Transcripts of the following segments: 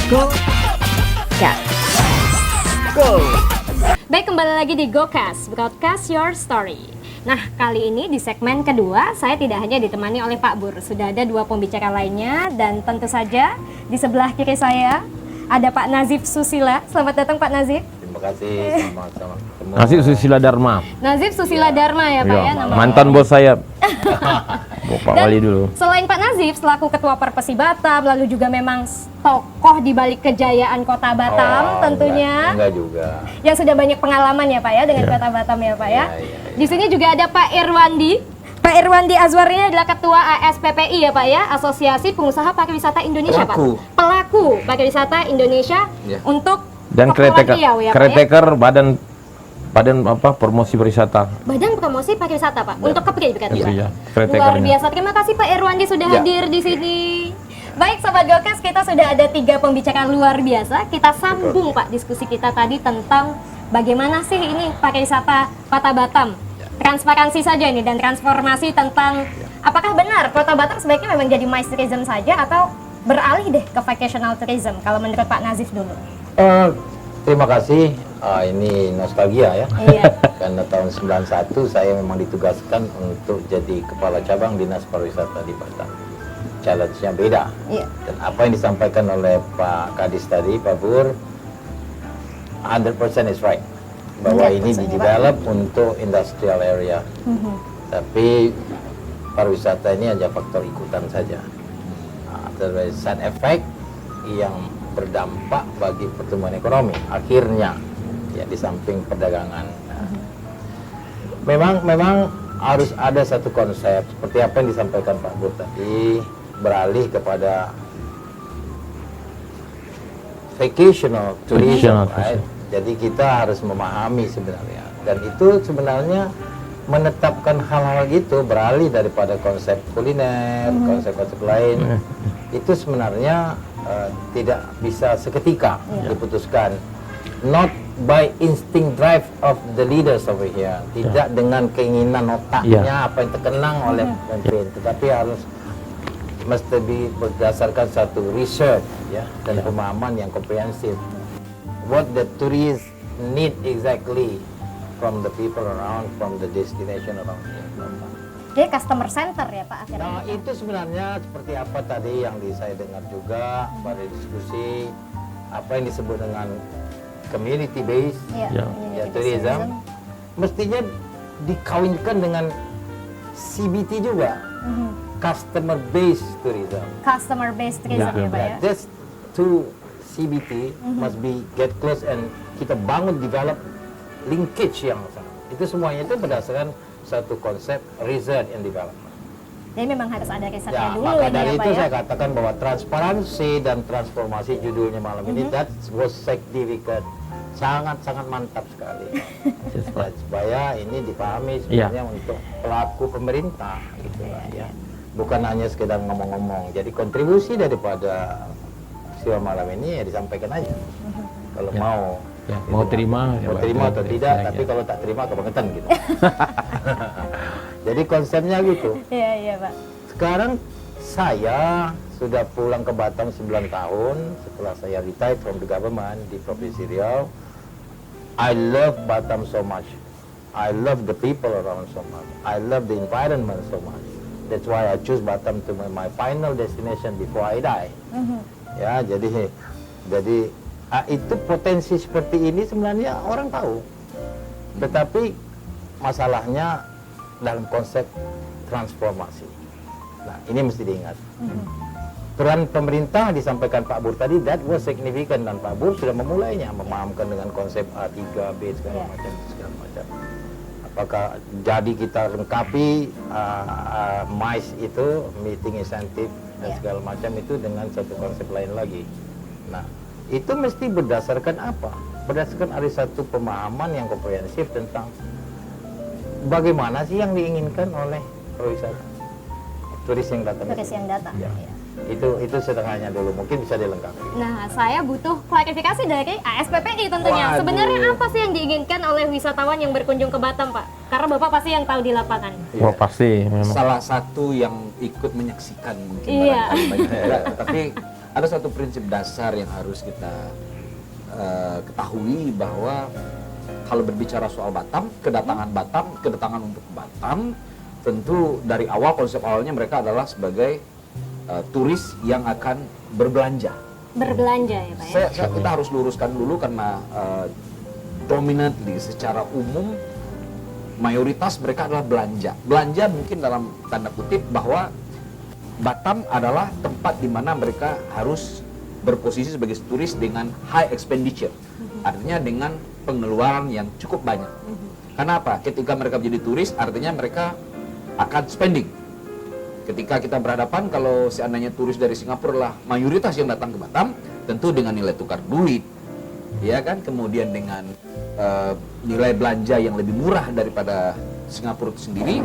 GoCast. Go. Baik, kembali lagi di GoCast, Broadcast Your Story. Nah, kali ini di segmen kedua, saya tidak hanya ditemani oleh Pak Bur. Sudah ada dua pembicara lainnya, dan tentu saja di sebelah kiri saya ada Pak Nazif Susila. Selamat datang Pak Nazif. Terima kasih, sama-sama. Nazif Susila Dharma. Nazif Susila Dharma ya Pak ya, namanya. Mantan bos saya. Bapak Wali dulu. Selain Pak Nazif selaku Ketua Perpesi Batam, lalu juga memang tokoh di balik kejayaan Kota Batam tentunya. Enggak juga. Yang sudah banyak pengalaman ya Pak ya dengan Kota Batam ya Pak ya. Di sini juga ada Pak Irwandi. Pak Irwandi Azwar ini adalah Ketua ASPPI ya Pak ya, Asosiasi Pengusaha Pariwisata Indonesia Pelaku. Pak. Pelaku Pariwisata Indonesia untuk Dan Kepulauan Riau ya, Pak, ya? caretaker badan apa promosi pariwisata. Badan Promosi Pariwisata Pak, untuk Kepri berarti Pak. Iya, Luar caretakernya. biasa. Terima kasih Pak Irwandi sudah hadir di sini. Baik Sobat GoCast, kita sudah ada 3 pembicaraan luar biasa. Kita sambung Pak diskusi kita tadi tentang bagaimana sih ini pariwisata Kota Batam. Transparansi saja ini dan transformasi tentang apakah benar Kota Batam sebaiknya memang jadi MICE tourism saja atau beralih deh ke vacational tourism kalau menurut Pak Nazif dulu. Terima kasih. Ini nostalgia ya. Iya. Karena tahun 91 saya memang ditugaskan untuk jadi kepala cabang Dinas Pariwisata di Batam. Challenge-nya beda. Iya. Dan apa yang disampaikan oleh Pak Kadis tadi, Pak Bur, 100% is right. Bahwa ini 100% di-develop untuk industrial area. Tapi pariwisata ini hanya faktor ikutan saja. Terus side effect yang berdampak bagi pertumbuhan ekonomi akhirnya ya di samping perdagangan. Memang harus ada satu konsep seperti apa yang disampaikan Pak Bur tadi, beralih kepada vacational tourism, right? Jadi kita harus memahami sebenarnya, dan itu sebenarnya menetapkan hal-hal gitu, beralih daripada konsep kuliner, konsep-konsep lain, itu sebenarnya tidak bisa seketika diputuskan. Not by instinct drive of the leaders over here, tidak dengan keinginan otaknya apa yang terkenang oleh pemimpin, tetapi harus mesti berdasarkan satu research ya dan pemahaman yang komprehensif. What the tourists need exactly from the people around, from the destination around here. Jadi customer center ya Pak akhirnya. Nah, itu sebenarnya seperti apa tadi yang saya dengar juga pada diskusi, apa yang disebut dengan community based tourism, mestinya dikawinkan dengan CBT juga, customer based tourism. Customer based tourism ya Pak ya. This two CBT must be get close and kita bangun develop linkage yang sama. Itu semuanya itu berdasarkan satu konsep research and development. Jadi memang harus ada risetnya Ya, dulu maka ini dari ya Pak itu ya. saya katakan bahwa transparansi dan transformasi judulnya malam ini that was significant, sangat mantap sekali. Dan supaya ini dipahami sebenarnya untuk pelaku pemerintah gitu lah ya. Bukan hanya sekedar ngomong-ngomong. Jadi kontribusi daripada peristiwa malam ini ya disampaikan aja. Kalau mau Mau terima atau tidak, tapi kalau tak terima kebangetan gitu. Jadi konsepnya gitu. Iya Pak. Sekarang saya sudah pulang ke Batam 9 tahun setelah saya retired from the government di Provinsi Riau. I love Batam so much. I love the people around so much. I love the environment so much. That's why I choose Batam to be my final destination before I die. Ya, jadi itu potensi seperti ini sebenarnya orang tahu. Tetapi masalahnya dalam konsep transformasi. Nah, ini mesti diingat. Peran pemerintah disampaikan Pak Bur tadi, that was significant, dan Pak Bur sudah memulainya, memahamkan dengan konsep A3B segala macam. Apakah jadi kita lengkapi MICE itu, meeting incentive dan segala macam itu dengan satu konsep lain lagi. Nah, itu mesti berdasarkan apa? Berdasarkan ada satu pemahaman yang komprehensif tentang bagaimana sih yang diinginkan oleh pariwisata, turis yang datang. Turis yang datang. Ya. Itu setengahnya dulu, mungkin bisa dilengkapi. Nah, saya butuh klarifikasi dari ASPPI tentunya. Waduh. Sebenarnya apa sih yang diinginkan oleh wisatawan yang berkunjung ke Batam, Pak? Karena Bapak pasti yang tahu di lapangan. Wah, pasti memang. Salah satu yang ikut menyaksikan mungkin Iya. barangkali banyak juga, tapi ada satu prinsip dasar yang harus kita ketahui bahwa kalau berbicara soal Batam, kedatangan untuk Batam, tentu dari awal konsep awalnya mereka adalah sebagai turis yang akan berbelanja. Berbelanja ya Pak ya? Kita harus luruskan dulu karena dominantly secara umum mayoritas mereka adalah belanja. Belanja mungkin dalam tanda kutip bahwa Batam adalah tempat di mana mereka harus berposisi sebagai turis dengan high expenditure. Artinya dengan pengeluaran yang cukup banyak. Karena apa? Ketika mereka menjadi turis, artinya mereka akan spending. Ketika kita berhadapan, kalau seandainya turis dari Singapura lah mayoritas yang datang ke Batam, tentu dengan nilai tukar duit, ya kan, kemudian dengan nilai belanja yang lebih murah daripada Singapura itu sendiri,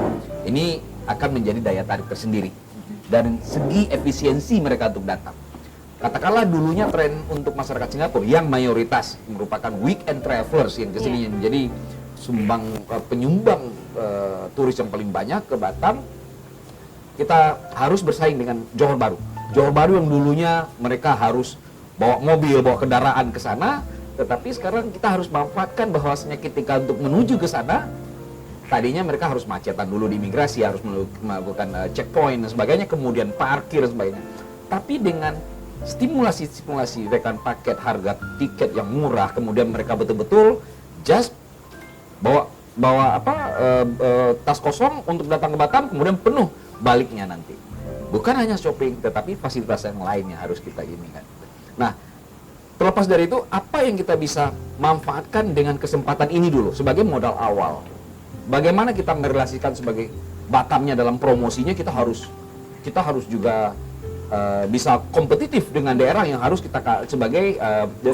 ini akan menjadi daya tarik tersendiri. Dan segi efisiensi mereka untuk datang. Katakanlah dulunya tren untuk masyarakat Singapura yang mayoritas merupakan weekend travelers yang kesini yang menjadi penyumbang turis yang paling banyak ke Batam. Kita harus bersaing dengan Johor Bahru. Johor Bahru yang dulunya mereka harus bawa mobil, bawa kendaraan ke sana, tetapi sekarang kita harus manfaatkan bahwasanya ketika untuk menuju ke sana, tadinya mereka harus macetan dulu di imigrasi, harus melakukan checkpoint dan sebagainya, kemudian parkir dan sebagainya. Tapi dengan stimulasi rekan paket, harga tiket yang murah, kemudian mereka betul-betul just bawa tas kosong untuk datang ke Batam, kemudian penuh baliknya nanti. Bukan hanya shopping, tetapi fasilitas yang lainnya harus kita ini kan. Nah, terlepas dari itu, apa yang kita bisa manfaatkan dengan kesempatan ini dulu sebagai modal awal. Bagaimana kita merelasikan sebagai Batamnya dalam promosinya, kita harus juga bisa kompetitif dengan daerah yang harus kita sebagai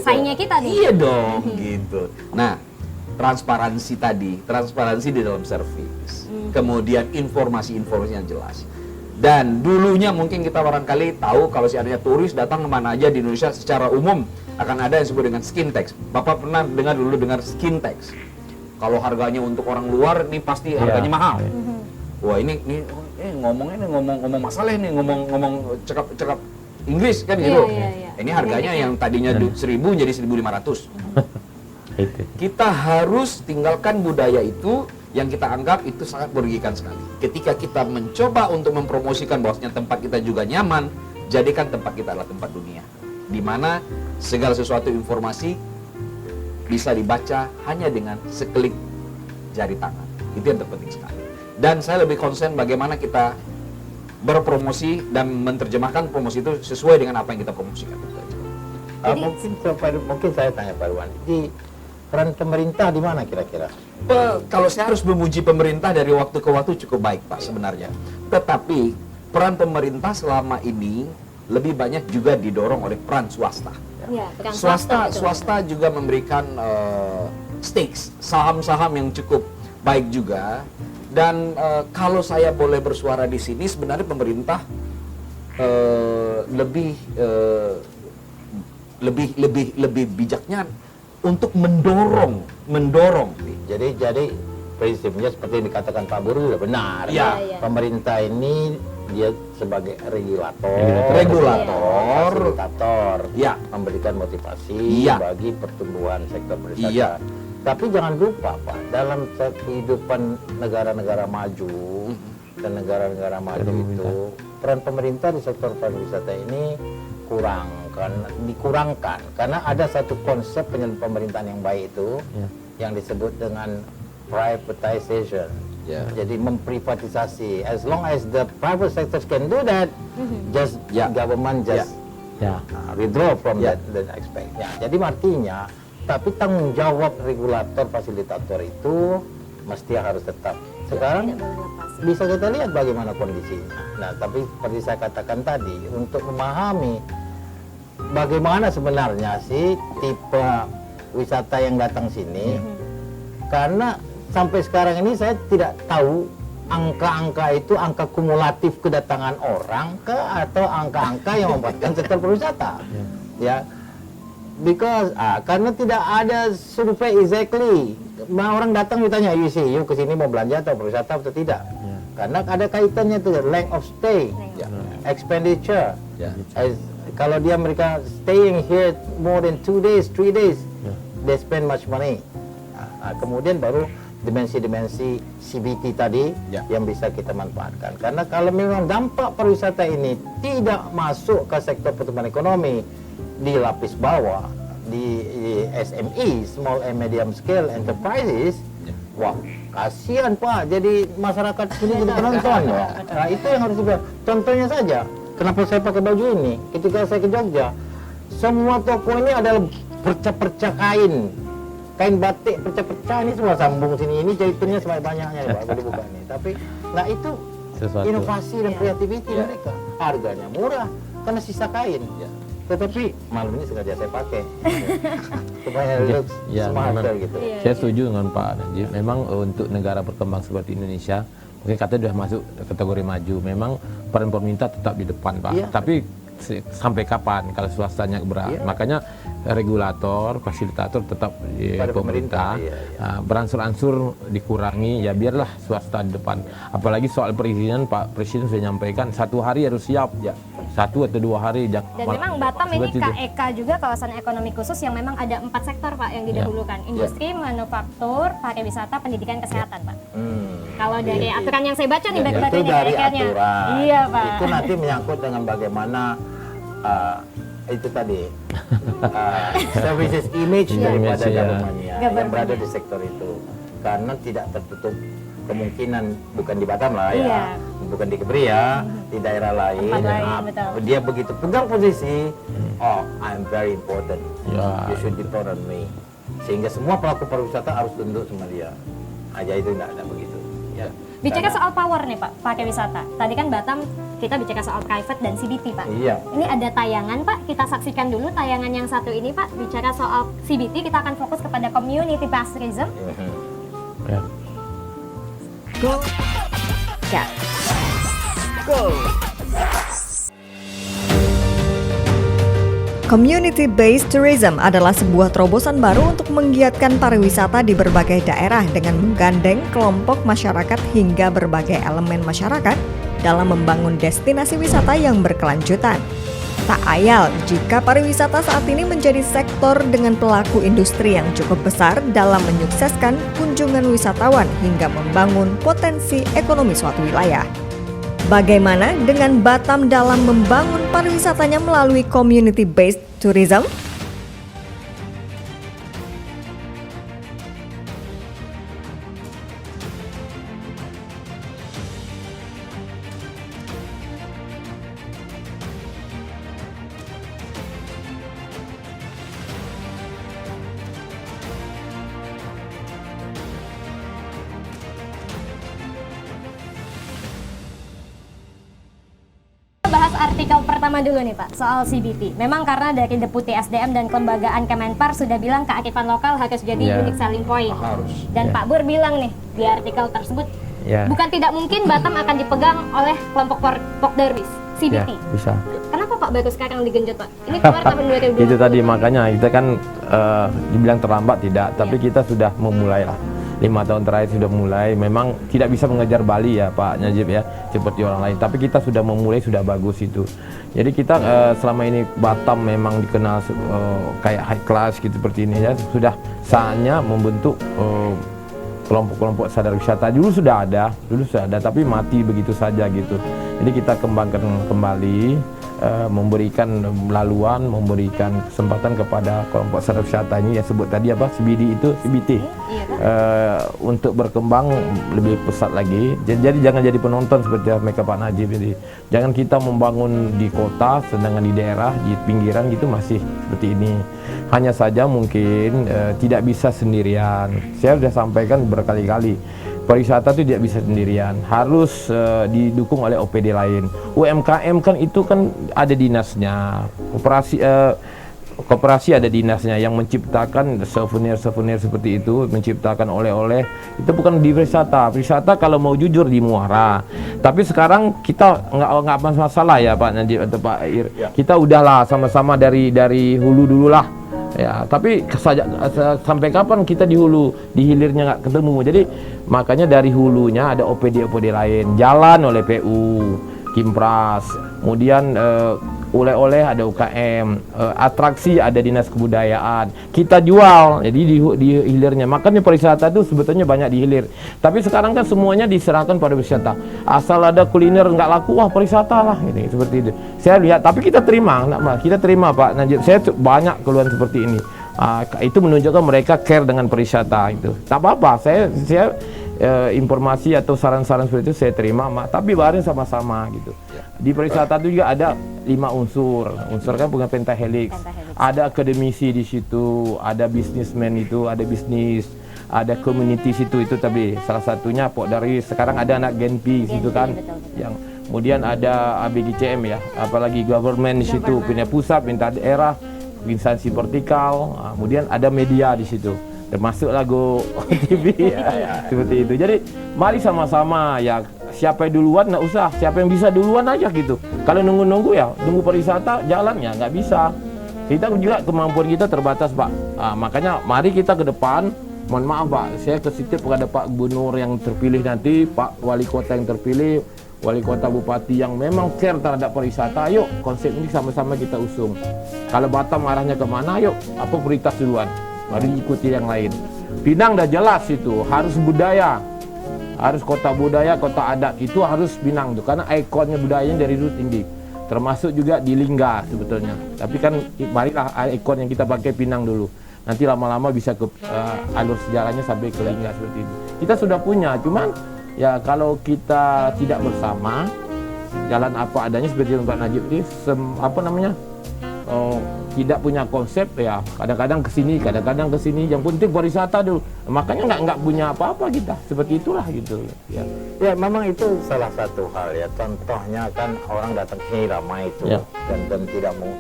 saingnya kita nih. Iya dong, gitu. Nah, transparansi di dalam service, kemudian informasi-informasi yang jelas. Dan dulunya mungkin kita barangkali tahu kalau seandainya turis datang kemana aja di Indonesia secara umum akan ada yang disebut dengan skin tax. Bapak pernah dengar skin tax? Kalau harganya untuk orang luar ini pasti harganya mahal. Wah ini ngomong masalah ini, ngomong cakap Inggris kan gitu. Ini harganya yang tadinya 1.000 jadi 1.500. Kita harus tinggalkan budaya itu yang kita anggap itu sangat merugikan sekali. Ketika kita mencoba untuk mempromosikan bahwasanya tempat kita juga nyaman, jadikan tempat kita adalah tempat dunia, di mana segala sesuatu informasi bisa dibaca hanya dengan seklik jari tangan. Itu yang terpenting sekali. Dan saya lebih concern bagaimana kita berpromosi dan menerjemahkan promosi itu sesuai dengan apa yang kita promosikan. Mungkin saya tanya Pak Irwan, di peran pemerintah di mana kira-kira? Kalau saya harus memuji pemerintah dari waktu ke waktu cukup baik Pak sebenarnya. Tetapi peran pemerintah selama ini lebih banyak juga didorong oleh peran swasta. Ya, peran Swasta juga memberikan stakes, saham-saham yang cukup baik juga. Dan kalau saya boleh bersuara di sini, sebenarnya pemerintah lebih bijaknya untuk mendorong. Jadi prinsipnya seperti yang dikatakan Pak Buru sudah benar. Ya. Pemerintah ini dia sebagai regulator, fasilitator, memberikan motivasi bagi pertumbuhan sektor pariwisata. Iya. Tapi jangan lupa Pak, dalam kehidupan negara-negara maju dan negara-negara maju itu peran pemerintah di sektor pariwisata ini dikurangkan karena ada satu konsep pemerintahan yang baik itu yang disebut dengan privatization. Jadi memprivatisasi. As long as the private sector can do that, just government withdraw from that aspect. Jadi artinya, tapi tanggung jawab regulator fasilitator itu mesti harus tetap. Sekarang bisa kita lihat bagaimana kondisinya. Nah, tapi seperti saya katakan tadi, untuk memahami bagaimana sebenarnya sih tipe wisata yang datang sini, karena sampai sekarang ini saya tidak tahu angka-angka itu angka kumulatif kedatangan orang atau angka-angka yang membuatkan sektor pariwisata. Because karena tidak ada survei exactly. Orang datang ditanya, you kesini mau belanja atau pariwisata atau tidak? Karena ada kaitannya tuh length of stay, expenditure, Kalau mereka staying here more than 2 days, 3 days, they spend much money. Kemudian baru dimensi-dimensi CBT tadi yang bisa kita manfaatkan. Karena kalau memang dampak pariwisata ini tidak masuk ke sektor pertumbuhan ekonomi di lapis bawah, di SME, small and medium scale enterprises, wah kasihan Pak, jadi masyarakat sini jadi penonton ya. Nah itu yang harus dibuat. Contohnya saja, kenapa saya pakai baju ini? Ketika saya ke Jogja, semua toko ini adalah perca-perca kain batik perca-perca ini semua sambung sini, ini jahitannya sebanyak-banyaknya ya Pak, kalau dibuka ini. Tapi nah itu Sesuatu. inovasi dan kreativiti mereka. Harganya murah karena sisa kain. Tetapi malam ini sengaja saya pakai supaya looks smart gitu. Saya setuju dengan Pak Najib. Memang untuk negara berkembang seperti Indonesia, mungkin katanya sudah masuk kategori maju. Memang peran pemerintah tetap di depan Pak. Tapi sampai kapan kalau swastanya berat? Makanya regulator, fasilitator tetap pemerintah. Beransur-ansur dikurangi, ya biarlah swasta di depan. Apalagi soal perizinan, Pak Presiden sudah menyampaikan 1 hari harus siap. 1 atau 2 hari. Dan memang Batam ini KEK juga, kawasan ekonomi khusus yang memang ada 4 sektor Pak yang didahulukan. Industri, manufaktur, pariwisata, pendidikan, kesehatan Pak. Kalau dari aturan yang saya baca nih itu dari aturan. Iya Pak. Itu nanti menyangkut dengan bagaimana itu tadi services image daripada government-nya yang berada di sektor itu, karena tidak tertutup kemungkinan, bukan di Batam lah ya, bukan di Kebri ya, di daerah lain, dia begitu pegang posisi, I'm very important, you should depend on me, sehingga semua pelaku pariwisata harus tunduk sama dia. Aja itu enggak ada begitu. Ya. Bicara soal power nih Pak, pakai wisata. Tadi kan Batam kita bicara soal private dan CBT Pak. Iya. Ini ada tayangan Pak, kita saksikan dulu tayangan yang satu ini Pak. Bicara soal CBT, kita akan fokus kepada community based tourism. Go. Ya. Go. Community-based tourism adalah sebuah terobosan baru untuk menggiatkan pariwisata di berbagai daerah dengan menggandeng kelompok masyarakat hingga berbagai elemen masyarakat dalam membangun destinasi wisata yang berkelanjutan. Tak ayal jika pariwisata saat ini menjadi sektor dengan pelaku industri yang cukup besar dalam menyukseskan kunjungan wisatawan hingga membangun potensi ekonomi suatu wilayah. Bagaimana dengan Batam dalam membangun pariwisatanya melalui community-based tourism? Bahas artikel pertama dulu nih Pak, soal CBT. Memang karena dari Deputi SDM dan Kelembagaan Kemenpar sudah bilang kearifan lokal harus jadi unique selling point. Dan Pak Bur bilang nih di artikel tersebut, bukan tidak mungkin Batam akan dipegang oleh kelompok Pokdarwis, CBT. Bisa. Kenapa Pak baru sekarang digenjot Pak? Ini keluar tahun 2020. Itu tadi makanya kita kan dibilang terlambat tidak, tapi kita sudah memulai lah. 5 tahun terakhir sudah mulai, memang tidak bisa mengejar Bali ya Pak Najib ya, seperti orang lain, tapi kita sudah memulai, sudah bagus itu. Jadi kita selama ini Batam memang dikenal kayak high class gitu seperti ini ya, sudah saatnya membentuk kelompok-kelompok sadar wisata. Dulu sudah ada, tapi mati begitu saja gitu. Jadi kita kembangkan kembali, memberikan laluan, memberikan kesempatan kepada kelompok sadar wisata ini, ya sebut tadi apa, CBT, untuk berkembang lebih pesat lagi. Jadi jangan jadi penonton seperti mereka Pak Najib. Jadi jangan kita membangun di kota, sedangkan di daerah, di pinggiran gitu masih seperti ini. Hanya saja mungkin tidak bisa sendirian. Saya sudah sampaikan berkali-kali, pariwisata itu tidak bisa sendirian, harus didukung oleh OPD lain. UMKM kan itu kan ada dinasnya, koperasi ada dinasnya yang menciptakan souvenir seperti itu, menciptakan oleh-oleh. Itu bukan di wisata. Wisata kalau mau jujur di Muara. Tapi sekarang kita nggak masalah ya Pak Najib atau Pak Ir. Kita udahlah sama-sama dari hulu dulu lah. Ya, tapi sampai kapan kita di hulu, di hilirnya nggak ketemu. Jadi makanya dari hulunya ada OPD lain, jalan oleh PU, Kimpras, kemudian oleh-oleh ada UKM, atraksi ada dinas kebudayaan, kita jual, jadi di hilirnya. Makanya pariwisata itu sebetulnya banyak di hilir. Tapi sekarang kan semuanya diserahkan pada wisata. Asal ada kuliner nggak laku, wah pariwisata lah, gitu, seperti itu. Saya lihat, tapi kita terima Pak Najib. Saya banyak keluhan seperti ini. Itu menunjukkan mereka care dengan pariwisata itu. Tak apa-apa, saya informasi atau saran-saran seperti itu saya terima, tapi bareng sama-sama gitu. Di pariwisata itu juga ada 5 unsur kan bukan pentahelix. Ada akademisi di situ, ada bisnismen itu, ada bisnis, ada community situ itu, tapi salah satunya dari sekarang ada anak Genpi situ kan, betul. yang kemudian ada ABGCM ya, apalagi government di situ, punya pusat, pinta daerah, instansi vertikal, kemudian ada media di situ. Termasuklah Go TV seperti itu. Jadi mari sama-sama ya, siapa yang duluan nggak usah, siapa yang bisa duluan aja gitu. Kalau nunggu-nunggu ya nunggu pariwisata jalannya nggak bisa. Kita juga kemampuan kita terbatas Pak. Makanya mari kita ke depan. Mohon maaf Pak, saya ke situ kepada Pak Gubernur yang terpilih nanti, Pak Wali Kota yang terpilih, Wali Kota Bupati yang memang care terhadap pariwisata. Ayo konsep ini sama-sama kita usung. Kalau Batam arahnya kemana, ayo apa prioritas duluan? Mari ikuti yang lain. Pinang dah jelas itu, harus budaya, harus kota budaya, kota adat, itu harus Pinang tuh, karena ikonnya budayanya dari dulu tinggi. Termasuk juga di Lingga sebetulnya. Tapi kan marilah ikon yang kita pakai Pinang dulu. Nanti lama-lama bisa ke alur sejarahnya sampai ke Lingga seperti itu. Kita sudah punya, cuman ya kalau kita tidak bersama, jalan apa adanya seperti Pak Najib ini, tidak punya konsep ya, kadang-kadang kesini, kadang-kadang kesini. Yang penting pariwisata dulu. Makanya nggak punya apa-apa kita. Seperti itulah gitu. Ya memang itu salah satu hal ya. Contohnya kan orang datang ke sini ramai itu, Ya. dan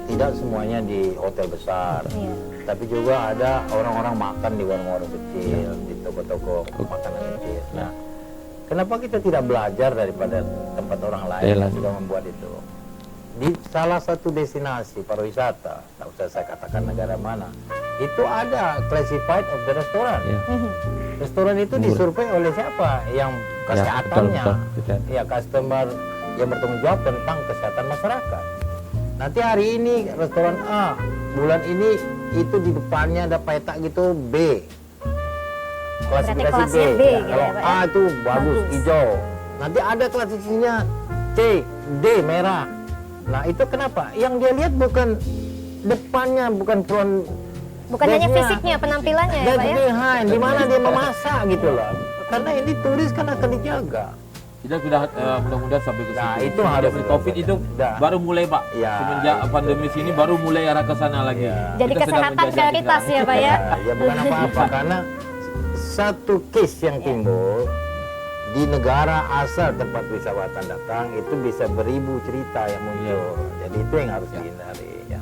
tidak semuanya di hotel besar. Tapi juga ada orang-orang makan di warung-warung kecil, di toko-toko makanan kecil. Nah, kenapa kita tidak belajar daripada tempat orang lain yang sudah membuat itu? Di salah satu destinasi pariwisata, tak usah saya katakan negara mana, itu ada classified of the restaurant. Restoran itu disurvei oleh siapa? Yang kesehatannya, betul. ya customer yang bertanggung jawab tentang kesehatan masyarakat. Nanti hari ini restoran A, bulan ini itu di depannya ada peta gitu B, klasifikasi B. kelasnya B, Ya, gitu kalau ya, Pak, A ya? itu bagus, hijau. Nanti ada klasifikasinya C, D, merah. Nah itu kenapa? Yang dia lihat bukan depannya, bukan front, Bukan hanya desk-nya. fisiknya, penampilannya ya That's Pak ya. behind, di mana dia memasak gitu loh. Karena ini turis kan akan dijaga. Kita sudah mudah-mudahan sampai ke situ. Nah, itu Semenjak harus Covid itu Dah. baru mulai Pak. Ya, Semenjak itu. pandemi sini baru mulai arah ke sana lagi. Ya. Jadi Kita sedang kesehatan menjajaki prioritas sekarang. ya Pak ya. Ya bukan apa-apa, karena satu case yang timbul di negara asal tempat wisatawan datang itu bisa beribu cerita yang muncul. Jadi itu yang harus dihindari ya.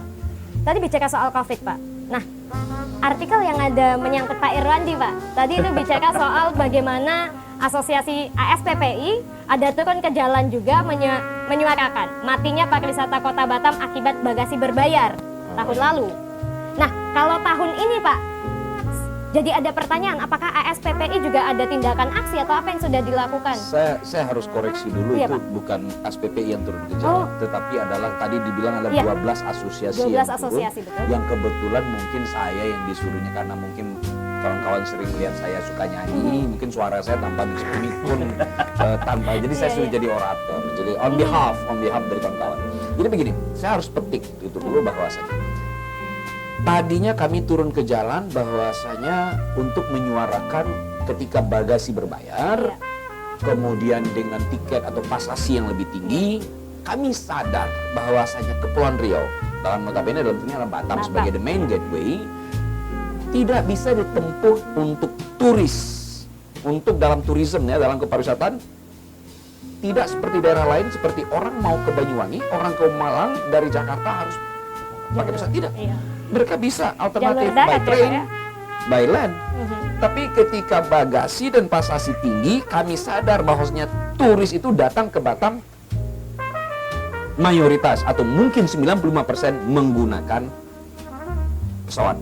Tadi bicara soal COVID Pak. Nah, artikel yang ada menyangkut Pak Irwandi Pak. Tadi itu bicara soal bagaimana Asosiasi ASPPI ada turun ke jalan juga menyuarakan matinya pariwisata Kota Batam akibat bagasi berbayar tahun lalu. Nah, kalau tahun ini Pak, jadi ada pertanyaan, apakah ASPPI juga ada tindakan aksi atau apa yang sudah dilakukan? Saya harus koreksi dulu, Iya, itu Pak. bukan SPPI yang turun ke jalan, tetapi adalah tadi dibilang ada Iya. 12 asosiasi 12 yang turun, asosiasi, betul. yang kebetulan mungkin saya yang disuruhnya karena mungkin kawan-kawan sering lihat saya suka nyanyi, mungkin suara saya tanpa disebut pun tanpa, jadi saya sudah jadi orator, jadi on behalf dari kawan-kawan. Jadi begini, saya harus petik itu dulu bahwasanya tadinya kami turun ke jalan bahwasanya untuk menyuarakan ketika bagasi berbayar, kemudian dengan tiket atau pasasi yang lebih tinggi, kami sadar bahwasanya Kepulauan Riau, dalam notabene dalam ini adalah Batam sebagai the main gateway, tidak bisa ditempuh untuk turis, untuk dalam tourism ya, dalam kepariwisataan, tidak seperti daerah lain, seperti orang mau ke Banyuwangi, orang ke Malang dari Jakarta harus pakai pesawat, tidak. Iya. Mereka bisa alternatif Jalur darat by ya, train, Pak, ya? by land. Tapi ketika bagasi dan pasasi tinggi, kami sadar bahwasanya turis itu datang ke Batam mayoritas atau mungkin 95% menggunakan pesawat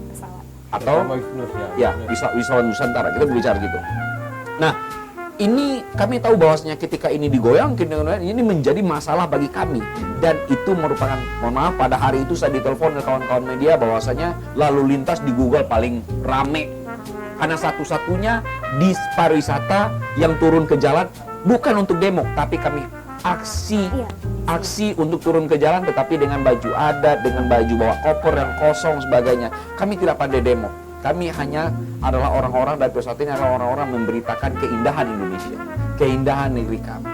atau Terutama Wisnus ya wisatawan Nusantara, kita berbicara gitu. Nah, ini kami tahu bahwasanya ketika ini digoyang, ini menjadi masalah bagi kami. Dan itu merupakan, mohon maaf, pada hari itu saya ditelepon oleh kawan-kawan media bahwasanya lalu lintas di Google paling rame. Karena satu-satunya di pariwisata yang turun ke jalan bukan untuk demo, tapi kami aksi untuk turun ke jalan, tetapi dengan baju adat, dengan baju bawa koper dan kosong sebagainya. Kami tidak pandai demo. Kami hanya adalah orang-orang dari pariwisata ini adalah orang-orang memberitakan keindahan Indonesia, keindahan negeri kami.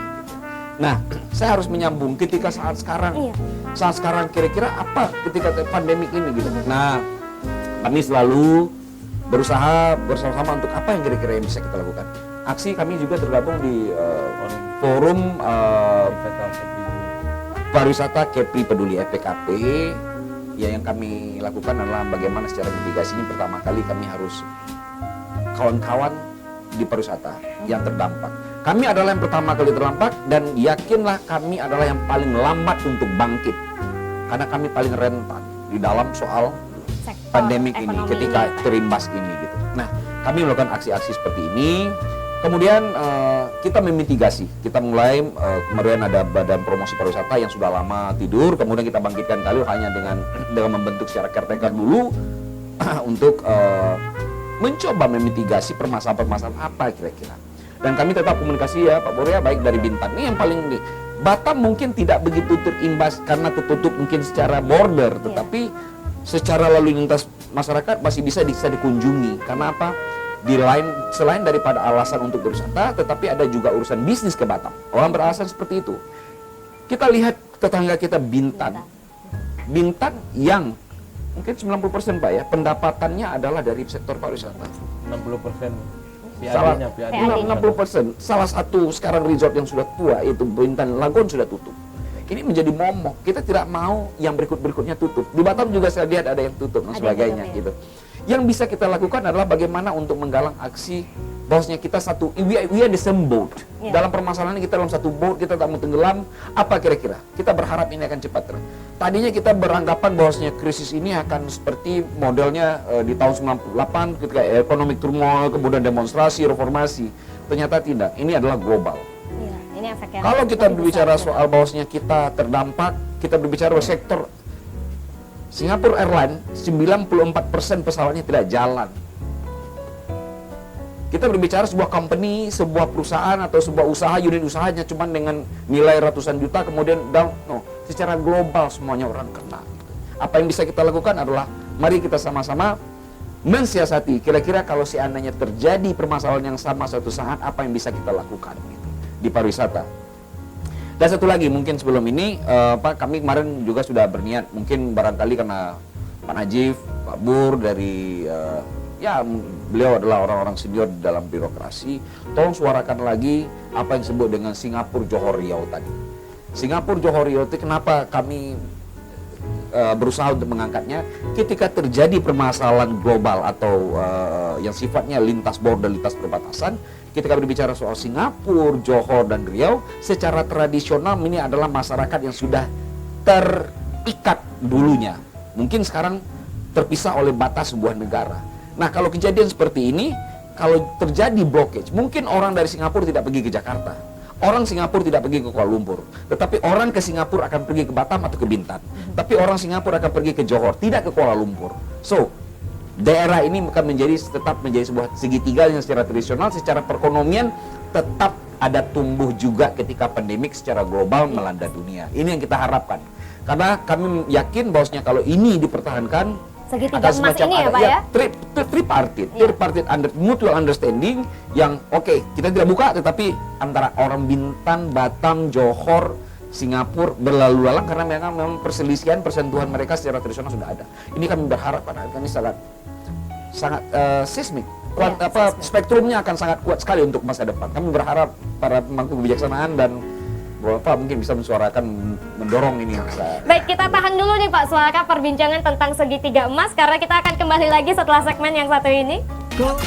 Nah, saya harus menyambung ketika saat sekarang kira-kira apa ketika pandemik ini gitu. Nah, kami selalu berusaha bersama-sama untuk apa yang kira-kira yang bisa kita lakukan. Aksi kami juga tergabung di forum pariwisata Kepri Peduli FPKP. Ya, yang kami lakukan adalah bagaimana secara mitigasi ini pertama kali kami harus kawan-kawan di pariwisata yang terdampak. Kami adalah yang pertama kali terdampak dan yakinlah kami adalah yang paling lambat untuk bangkit. Karena kami paling rentan di dalam soal pandemik ini ketika terimbas ini gitu. Nah, kami melakukan aksi-aksi seperti ini. Kemudian kita memitigasi, kita mulai kemudian ada Badan Promosi Pariwisata yang sudah lama tidur, kemudian kita bangkitkan kali hanya dengan membentuk secara caretaker dulu untuk mencoba memitigasi permasalahan-permasalahan apa kira-kira. Dan kami tetap komunikasi ya Pak Boria, baik dari Bintan ini yang paling ini. Batam mungkin tidak begitu terimbas karena tertutup mungkin secara border, tetapi secara lalu lintas masyarakat masih bisa dikunjungi. Karena apa? Selain daripada alasan untuk berwisata, tetapi ada juga urusan bisnis ke Batam. Orang beralasan seperti itu. Kita lihat tetangga kita Bintan yang mungkin 90% Pak ya, pendapatannya adalah dari sektor pariwisata. 60% PAD-nya. 60%. Salah satu sekarang resort yang sudah tua itu Bintan Lagon sudah tutup. Ini menjadi momok. Kita tidak mau yang berikutnya tutup. Di Batam juga saya lihat ada yang tutup dan sebagainya gitu. Yang bisa kita lakukan adalah bagaimana untuk menggalang aksi bahwasanya kita satu, we are the same boat. Dalam permasalahan ini kita dalam satu boat, kita tak mau tenggelam. Apa kira-kira? Kita berharap ini akan cepat. Tadinya kita beranggapan bahwasanya krisis ini akan seperti modelnya di tahun 98 ketika ekonomi turmoil, kemudian demonstrasi, reformasi. Ternyata tidak. Ini adalah global. Ini efek yang kalau kita berbicara soal bahwasanya kita terdampak, kita berbicara bahwa sektor Singapore Airlines 94% pesawatnya tidak jalan. Kita berbicara sebuah company, sebuah perusahaan atau sebuah usaha, unit usahanya cuma dengan nilai ratusan juta kemudian down. No, secara global semuanya orang kena. Apa yang bisa kita lakukan adalah mari kita sama-sama mensiasati kira-kira kalau seandainya terjadi permasalahan yang sama suatu saat apa yang bisa kita lakukan gitu, di pariwisata. Dan satu lagi mungkin sebelum ini Pak, kami kemarin juga sudah berniat mungkin barangkali karena Pak Najib, Pak Bur dari ya beliau adalah orang-orang senior dalam birokrasi, tolong suarakan lagi apa yang disebut dengan Singapura Johor Riau tadi. Singapura Johor Riau itu kenapa kami berusaha untuk mengangkatnya ketika terjadi permasalahan global atau yang sifatnya lintas border, lintas perbatasan. Ketika berbicara soal Singapura, Johor, dan Riau, secara tradisional ini adalah masyarakat yang sudah terikat dulunya. Mungkin sekarang terpisah oleh batas sebuah negara. Nah, kalau kejadian seperti ini, kalau terjadi blockage, mungkin orang dari Singapura tidak pergi ke Jakarta. Orang Singapura tidak pergi ke Kuala Lumpur. Tetapi orang ke Singapura akan pergi ke Batam atau ke Bintan. Tapi orang Singapura akan pergi ke Johor, tidak ke Kuala Lumpur. So, daerah ini akan tetap menjadi sebuah segitiga yang secara tradisional, secara perekonomian tetap ada tumbuh juga ketika pandemik secara global melanda dunia. Ini yang kita harapkan. Karena kami yakin bahwasanya kalau ini dipertahankan segitiga akan emas semacam ini ya ada Pak ya? tripartite mutual understanding yang oke, kita tidak buka tetapi antara orang Bintan, Batam, Johor, Singapura berlalu lalang karena memang perselisihan persentuhan mereka secara tradisional sudah ada. Ini kami berharap karena ini sangat seismik. Spektrumnya akan sangat kuat sekali untuk masa depan. Kami berharap para pemangku kebijaksanaan dan Bapak mungkin bisa mensuarakan, mendorong ini. Baik, kita tahan dulu nih Pak suara perbincangan tentang segitiga emas karena kita akan kembali lagi setelah segmen yang satu ini. Go.